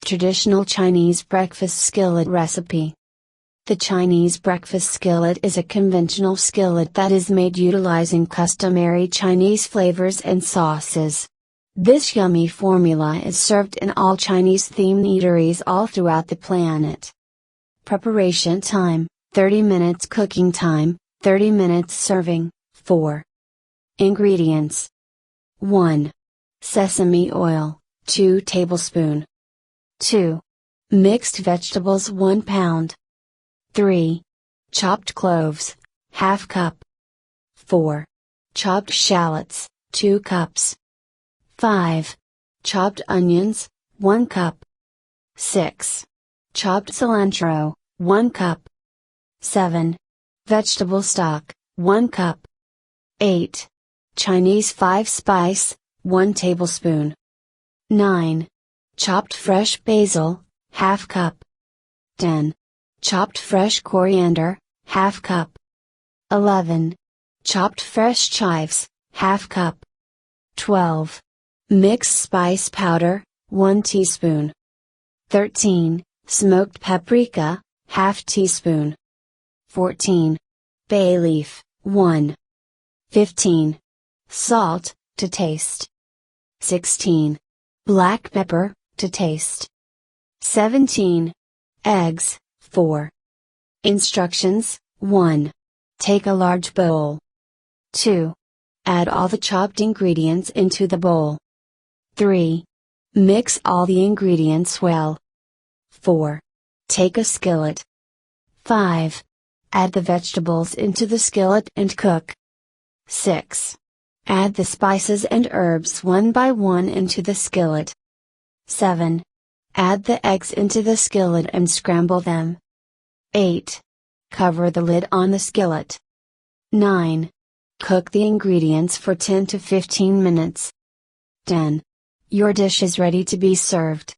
traditional Chinese breakfast skillet recipe. The Chinese breakfast skillet is a conventional skillet that is made utilizing customary Chinese flavors and sauces. This yummy formula is served in all Chinese-themed eateries all throughout the planet. Preparation time, 30 minutes. Cooking time, 30 minutes. Serving, 4. Ingredients: 1. Sesame oil, 2 tablespoons. 2. Mixed vegetables, 1 pound. 3. Chopped cloves, ½ cup. 4. Chopped shallots, 2 cups. 5. Chopped onions, 1 cup. 6. Chopped cilantro, 1 cup. 7. Vegetable stock, 1 cup. 8. Chinese 5-spice, 1 tablespoon. 9. Chopped fresh basil, ½ cup. 10. Chopped fresh coriander, ½ cup. 11. Chopped fresh chives, ½ cup. 12. Mixed spice powder, 1 teaspoon. 13. Smoked paprika, ½ teaspoon. 14. Bay leaf, 1. 15. Salt, to taste. 16. Black pepper, to taste. 17. Eggs, 4. Instructions: 1. Take a large bowl. 2. Add all the chopped ingredients into the bowl. 3. Mix all the ingredients well. 4. Take a skillet. 5. Add the vegetables into the skillet and cook. 6. Add the spices and herbs one by one into the skillet. 7. Add the eggs into the skillet and scramble them. 8. Cover the lid on the skillet. 9. Cook the ingredients for 10 to 15 minutes. 10. Your dish is ready to be served.